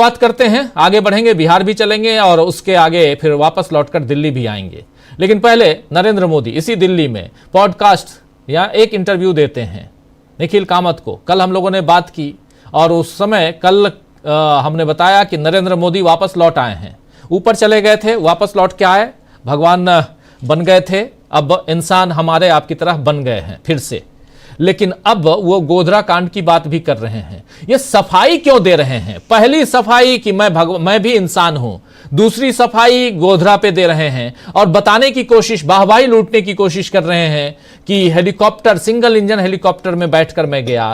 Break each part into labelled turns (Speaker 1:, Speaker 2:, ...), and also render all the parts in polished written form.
Speaker 1: बात करते हैं, आगे बढ़ेंगे, बिहार भी चलेंगे और उसके आगे फिर वापस लौटकर दिल्ली भी आएंगे। लेकिन पहले नरेंद्र मोदी इसी दिल्ली में पॉडकास्ट या एक इंटरव्यू देते हैं निखिल कामत को। कल हम लोगों ने बात की और उस समय कल हमने बताया कि नरेंद्र मोदी वापस लौट आए हैं, ऊपर चले गए थे, वापस लौट के आए, भगवान बन गए थे, अब इंसान हमारे आपकी तरह बन गए हैं फिर से। लेकिन अब वो गोधरा कांड की बात भी कर रहे हैं। ये सफाई क्यों दे रहे हैं? पहली सफाई कि मैं भी इंसान हूं, दूसरी सफाई गोधरा पे दे रहे हैं और बताने की कोशिश, वाहवाही लूटने की कोशिश कर रहे हैं कि हेलीकॉप्टर, सिंगल इंजन हेलीकॉप्टर में बैठकर मैं गया,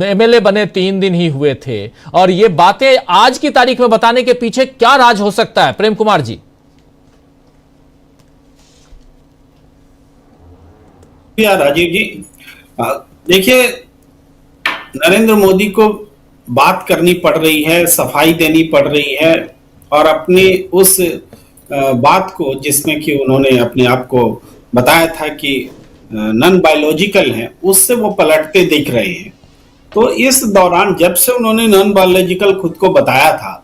Speaker 1: एमएलए बने 3 दिन ही हुए थे। और ये बातें आज की तारीख में बताने के पीछे क्या राज हो सकता है, प्रेम कुमार जी?
Speaker 2: राजीव जी, देखिए, नरेंद्र मोदी को बात करनी पड़ रही है, सफाई देनी पड़ रही है और अपनी उस बात को जिसमें कि उन्होंने अपने आप को बताया था कि नॉन बायोलॉजिकल है, उससे वो पलटते दिख रहे हैं। तो इस दौरान जब से उन्होंने नॉन बायोलॉजिकल खुद को बताया था,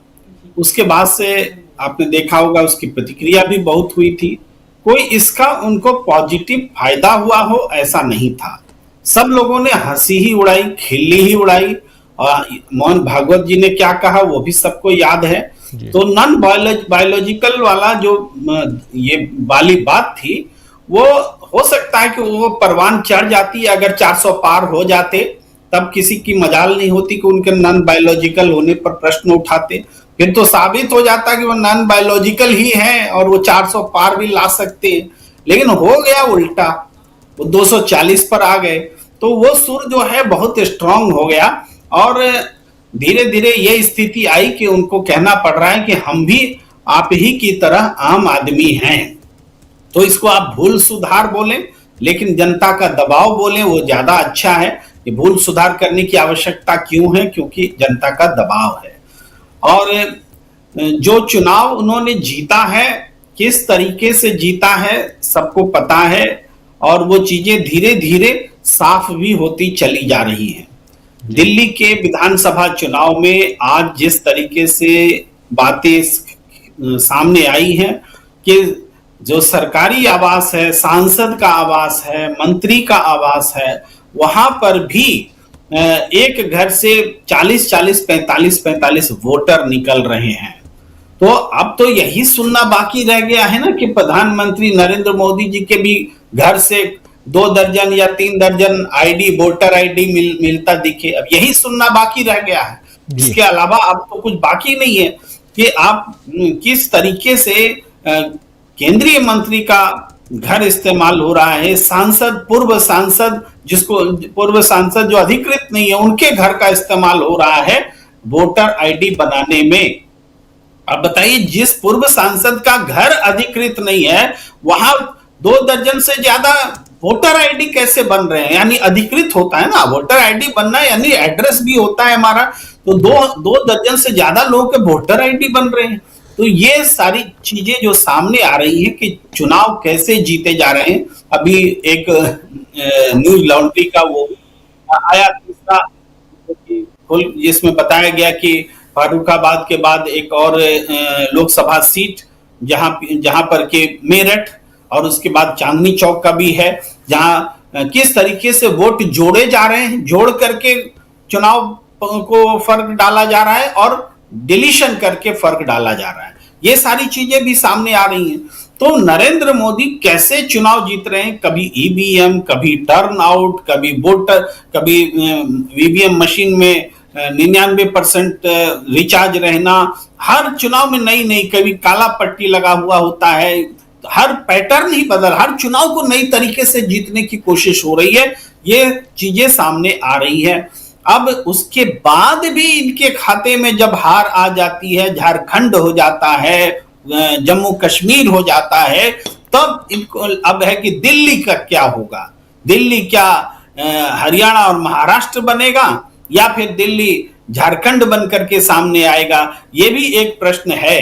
Speaker 2: उसके बाद से आपने देखा होगा उसकी प्रतिक्रिया भी बहुत हुई थी। कोई इसका उनको पॉजिटिव फायदा हुआ हो ऐसा नहीं था। सब लोगों ने हंसी ही उड़ाई, खिल्ली ही उड़ाई। और मोहन भागवत जी ने क्या कहा वो भी सबको याद है। तो नॉन बायोलॉजिकल वाला जो ये वाली बात थी, वो हो सकता है कि वो परवान चढ़ जाती, अगर 400 पार हो जाते तब किसी की मजाल नहीं होती कि उनके नॉन बायोलॉजिकल होने पर प्रश्न उठाते। फिर तो साबित हो जाता कि वो नॉन बायोलॉजिकल ही है और वो 400 पार भी ला सकते हैं। लेकिन हो गया उल्टा, वो 240 पर आ गए। तो वो सुर जो है बहुत स्ट्रांग हो गया और धीरे धीरे ये स्थिति आई कि उनको कहना पड़ रहा है कि हम भी आप ही की तरह आम आदमी हैं। तो इसको आप भूल सुधार बोलें, लेकिन जनता का दबाव बोलें, वो ज्यादा अच्छा है। ये भूल सुधार करने की आवश्यकता क्यों है? क्योंकि जनता का दबाव है। और जो चुनाव उन्होंने जीता है, किस तरीके से जीता है, सबको पता है और वो चीजें धीरे धीरे साफ भी होती चली जा रही हैं। दिल्ली के विधानसभा चुनाव में आज जिस तरीके से बातें सामने आई हैं कि जो सरकारी आवास है, सांसद का आवास है, मंत्री का आवास है, वहां पर भी एक घर से 40-40, 45-45 वोटर निकल रहे हैं। तो अब तो यही सुनना बाकी रह गया है ना कि प्रधानमंत्री नरेंद्र मोदी जी के भी घर से 2 दर्जन या 3 दर्जन आईडी, वोटर आईडी मिलता दिखे। अब यही सुनना बाकी रह गया है। इसके अलावा अब तो कुछ बाकी नहीं है कि आप किस तरीके से केंद्रीय मंत्री का घर इस्तेमाल हो रहा है, सांसद, पूर्व सांसद जो अधिकृत नहीं है उनके घर का इस्तेमाल हो रहा है वोटर आईडी बनाने में। अब बताइए, जिस पूर्व सांसद का घर अधिकृत नहीं है वहां 2 दर्जन से ज्यादा वोटर आईडी कैसे बन रहे हैं? यानी अधिकृत होता है ना, वोटर आईडी बनना यानी एड्रेस भी होता है हमारा। तो 2 दर्जन से ज्यादा लोगों के वोटर आईडी बन रहे हैं। तो ये सारी चीजें जो सामने आ रही है कि चुनाव कैसे जीते जा रहे हैं। अभी एक न्यूज लॉन्ड्री का वो आया तीसरा, जिसमें बताया गया कि फर्रुखाबाद के बाद एक और लोकसभा सीट जहां पर के मेरठ और उसके बाद चांदनी चौक का भी है, जहां किस तरीके से वोट जोड़े जा रहे हैं, जोड़ करके चुनाव को फर्क डाला जा रहा है और डिलीशन करके फर्क डाला जा रहा है। ये सारी चीजें भी सामने आ रही हैं। तो नरेंद्र मोदी कैसे चुनाव जीत रहे हैं, कभी ईवीएम, कभी टर्न आउट, कभी वोटर, कभी ईवीएम मशीन में 99% रिचार्ज रहना, हर चुनाव में नई नई, कभी काला पट्टी लगा हुआ होता है, हर पैटर्न ही बदल, हर चुनाव को नई तरीके से जीतने की कोशिश हो रही है। ये चीजें सामने आ रही है। अब उसके बाद भी इनके खाते में जब हार आ जाती है, झारखंड हो जाता है, जम्मू कश्मीर हो जाता है, तब इनको अब है कि दिल्ली का क्या होगा। दिल्ली क्या हरियाणा और महाराष्ट्र बनेगा या फिर दिल्ली झारखंड बनकर के सामने आएगा? ये भी एक प्रश्न है।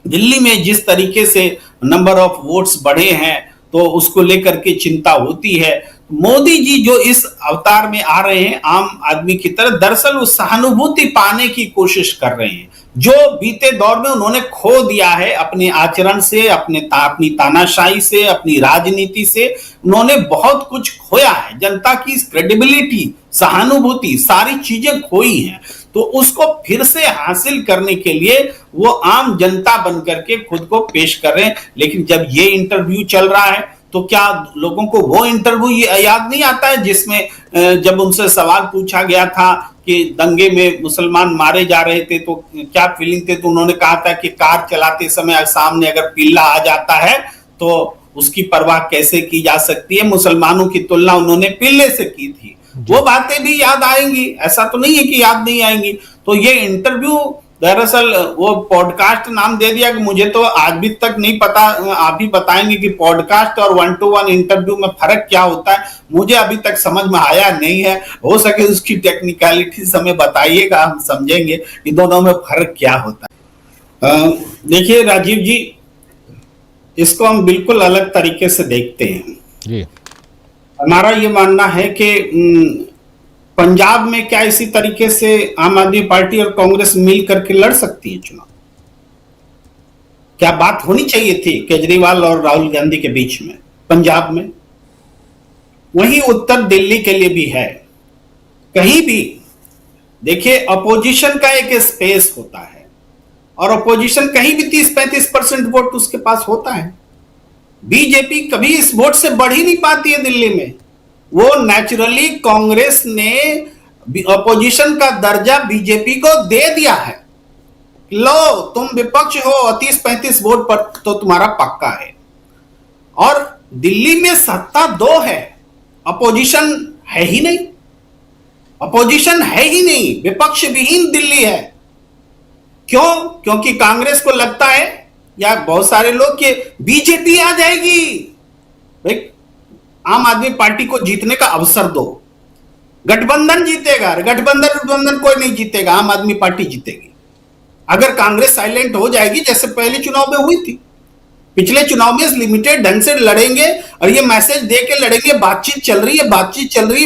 Speaker 2: दिल्ली में जिस तरीके से नंबर ऑफ वोट्स बढ़े हैं तो उसको लेकर के चिंता होती है। मोदी जी जो इस अवतार में आ रहे हैं आम आदमी की तरह, दरअसल वो सहानुभूति पाने की कोशिश कर रहे हैं। जो बीते दौर में उन्होंने खो दिया है अपने आचरण से, अपनी तानाशाही से, अपनी राजनीति से, उन्होंने बहुत कुछ खोया है। जनता की क्रेडिबिलिटी, सहानुभूति, सारी चीजें खोई हैं। तो उसको फिर से हासिल करने के लिए वो आम जनता बनकर के खुद को पेश कर रहे हैं। लेकिन जब ये इंटरव्यू चल रहा है तो क्या लोगों को वो इंटरव्यू याद नहीं आता है जिसमें जब उनसे सवाल पूछा गया था कि दंगे में मुसलमान मारे जा रहे थे तो क्या फीलिंग थे, तो उन्होंने कहा था कि कार चलाते समय सामने अगर पिल्ला आ जाता है तो उसकी परवाह कैसे की जा सकती है। मुसलमानों की तुलना उन्होंने पिल्ले से की थी। वो बातें भी याद आएंगी, ऐसा तो नहीं है कि याद नहीं आएंगी। तो ये इंटरव्यू दरअसल वो पॉडकास्ट नाम दे दिया कि मुझे तो आज भी तक नहीं पता, आप ही बताएंगे कि पॉडकास्ट और 1-to-1 इंटरव्यू में फर्क क्या होता है। मुझे अभी तक समझ में आया नहीं है, हो सके उसकी टेक्निकलिटीज हमें बताइएगा, हम समझेंगे कि दोनों में फर्क क्या होता है। देखिए राजीव जी, इसको हम बिल्कुल अलग तरीके से देखते हैं जी। हमारा ये मानना है कि पंजाब में क्या इसी तरीके से आम आदमी पार्टी और कांग्रेस मिल करके लड़ सकती है चुनाव? क्या बात होनी चाहिए थी केजरीवाल और राहुल गांधी के बीच में पंजाब में? वही उत्तर दिल्ली के लिए भी है। कहीं भी देखिए अपोजिशन का एक स्पेस होता है और अपोजिशन कहीं भी 30-35% वोट उसके पास होता है। बीजेपी कभी इस वोट से बढ़ ही नहीं पाती है दिल्ली में। वो नेचुरली कांग्रेस ने अपोजिशन का दर्जा बीजेपी को दे दिया है। लो तुम विपक्ष हो, 30-35 वोट पर तो तुम्हारा पक्का है। और दिल्ली में सत्ता 2 है, अपोजिशन है ही नहीं। अपोजिशन है ही नहीं, विपक्ष विहीन दिल्ली है। क्यों? क्योंकि कांग्रेस को लगता है या बहुत सारे लोग कि बीजेपी आ जाएगी, भाई आम आदमी पार्टी को जीतने का अवसर दो, गठबंधन जीतेगा। गठबंधन कोई नहीं जीतेगा, आम आदमी पार्टी जीतेगी। अगर कांग्रेस साइलेंट हो जाएगी जैसे पहले चुनाव में हुई थी, पिछले चुनाव में लिमिटेड ढंग से लड़ेंगे और ये मैसेज दे के लड़ेंगे बातचीत चल रही है,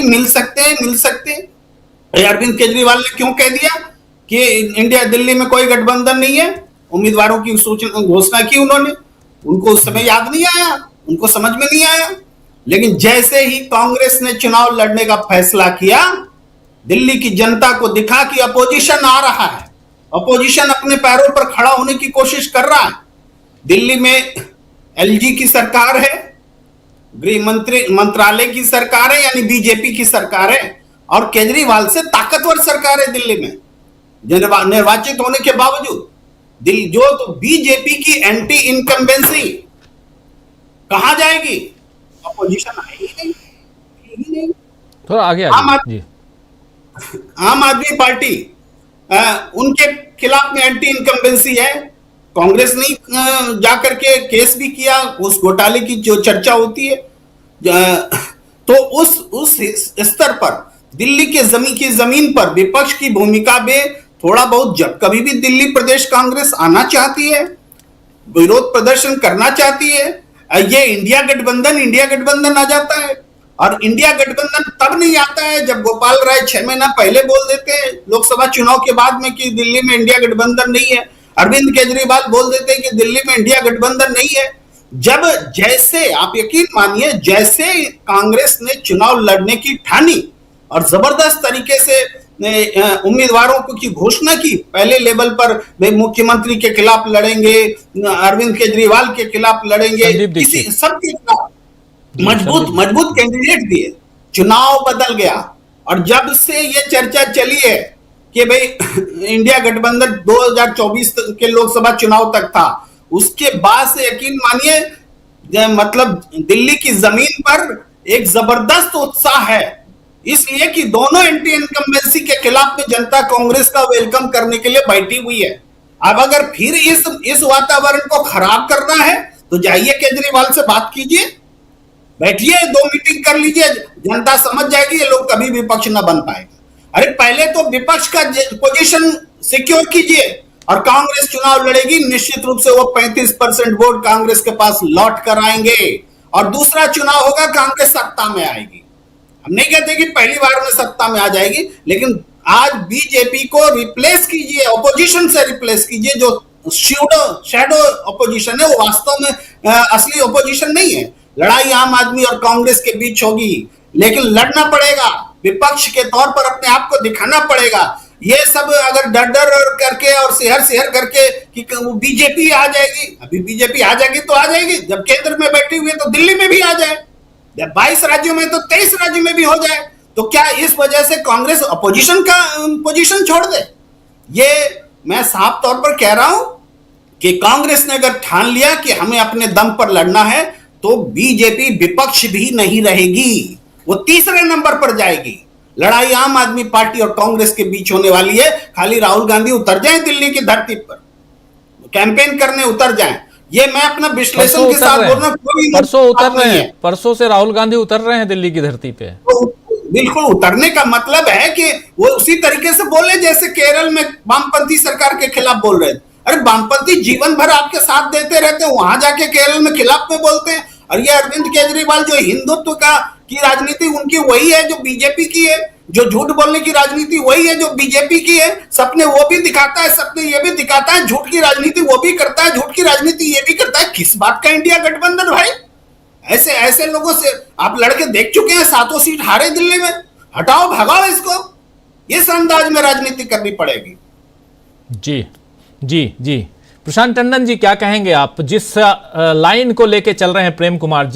Speaker 2: मिल सकते हैं। अरविंद केजरीवाल ने क्यों कह दिया कि इंडिया दिल्ली में कोई गठबंधन नहीं है? उम्मीदवारों की घोषणा की उन्होंने, उनको उस समय याद नहीं आया, उनको समझ में नहीं आया। लेकिन जैसे ही कांग्रेस ने चुनाव लड़ने का फैसला किया, दिल्ली की जनता को दिखा कि अपोजिशन आ रहा है, अपोजिशन अपने पैरों पर खड़ा होने की कोशिश कर रहा है। दिल्ली में एलजी की सरकार है, गृह मंत्रालय की सरकार है, यानी बीजेपी की सरकार है, और केजरीवाल से ताकतवर सरकार है दिल्ली में निर्वाचित होने के बावजूद। जो तो बीजेपी की एंटी इनकम्बेंसी कहां जाएगी? अपोजिशन आएगी नहीं।
Speaker 1: थोड़ा आगे
Speaker 2: आम आदमी पार्टी उनके खिलाफ में एंटी इनकम्बेंसी है। कांग्रेस ने जाकर के केस भी किया उस घोटाले की जो चर्चा होती है। तो उस स्तर पर दिल्ली के जमीन पर विपक्ष की भूमिका में थोड़ा बहुत, जब कभी भी दिल्ली प्रदेश कांग्रेस आना चाहती है, विरोध प्रदर्शन करना चाहती है, ये इंडिया गठबंधन आ जाता है। और इंडिया गठबंधन तब नहीं आता है जब गोपाल राय 6 महीना पहले बोल देते हैं लोकसभा चुनाव के बाद में कि दिल्ली में इंडिया गठबंधन नहीं है। अरविंद केजरीवाल बोल देते हैं कि दिल्ली में इंडिया गठबंधन नहीं है। जब जैसे आप यकीन मानिए, जैसे कांग्रेस ने चुनाव लड़ने की ठानी और जबरदस्त तरीके से उम्मीदवारों की घोषणा की, पहले लेवल पर वे मुख्यमंत्री के खिलाफ लड़ेंगे, अरविंद केजरीवाल के खिलाफ लड़ेंगे, किसी सबके खिलाफ मजबूत कैंडिडेट दिए, चुनाव बदल गया। और जब से ये चर्चा चली है कि भाई इंडिया गठबंधन 2024 के लोकसभा चुनाव तक था, उसके बाद से यकीन मानिए मतलब दिल्ली की जमीन पर एक जबरदस्त उत्साह है, इसलिए कि दोनों एंटी इनकम्बेंसी के खिलाफ में जनता कांग्रेस का वेलकम करने के लिए बैठी हुई है। अब अगर फिर इस वातावरण को खराब करना है तो जाइए केजरीवाल से बात कीजिए, बैठिए, 2 मीटिंग कर लीजिए, जनता समझ जाएगी ये लोग कभी विपक्ष न बन पाएगा। अरे पहले तो विपक्ष का पोजीशन सिक्योर कीजिए और कांग्रेस चुनाव लड़ेगी, निश्चित रूप से वो 35% वोट कांग्रेस के पास लौट कर आएंगे और दूसरा चुनाव होगा, कांग्रेस सत्ता में आएगी। हम नहीं कहते कि पहली बार में सत्ता में आ जाएगी, लेकिन आज बीजेपी को रिप्लेस कीजिए, ऑपोजिशन से रिप्लेस कीजिए। जो शैडो ऑपोजिशन है वो वास्तव में असली ऑपोजिशन नहीं है। लड़ाई आम आदमी और कांग्रेस के बीच होगी, लेकिन लड़ना पड़ेगा, विपक्ष के तौर पर अपने आप को दिखाना पड़ेगा। ये सब अगर डर डर करके और शेयर करके कि बीजेपी आ जाएगी, अभी बीजेपी आ जाएगी तो आ जाएगी, जब केंद्र में बैठी हुई है तो दिल्ली में भी आ जाए, जब 22 राज्यों में तो 23 राज्यों में भी हो जाए, तो क्या इस वजह से कांग्रेस अपोजिशन का पोजीशन छोड़ दे? ये मैं साफ तौर पर कह रहा हूं कि कांग्रेस ने अगर ठान लिया कि हमें अपने दम पर लड़ना है, तो बीजेपी विपक्ष भी नहीं रहेगी, वो तीसरे नंबर पर जाएगी। लड़ाई आम आदमी पार्टी और कांग्रेस के बीच होने वाली है। खाली राहुल गांधी उतर जाएं दिल्ली की धरती पर, कैंपेन करने उतर जाएं, ये मैं अपना विश्लेषण के साथ बोल रहा हूं।
Speaker 1: परसों उतर रहे हैं, परसों से राहुल गांधी उतर रहे हैं दिल्ली की धरती पे।
Speaker 2: तो बिल्कुल उतरने का मतलब है कि वो उसी तरीके से बोले जैसे केरल में वामपंथी सरकार के खिलाफ बोल रहे थे। अरे वामपंथी जीवन भर आपके साथ देते रहते हैं, वहां जाके केरल में खिलाफ में बोलते हैं। और ये अरविंद केजरीवाल जो हिंदुत्व की राजनीति उनकी वही है जो बीजेपी की है, जो झूठ बोलने की राजनीति वही है जो बीजेपी की है। सपने वो भी दिखाता है, सपने ये भी दिखाता है, झूठ की राजनीति वो भी करता है, झूठ की राजनीति ये भी करता है। किस बात का इंडिया गठबंधन भाई? ऐसे ऐसे लोगों से आप लड़के देख चुके हैं, 7 सीट हारे दिल्ली में। हटाओ, भगाओ इसको, इस अंदाज में राजनीति करनी पड़ेगी।
Speaker 1: जी जी जी, प्रशांत टंडन जी क्या कहेंगे आप, जिस लाइन को लेके चल रहे हैं प्रेम कुमार जी?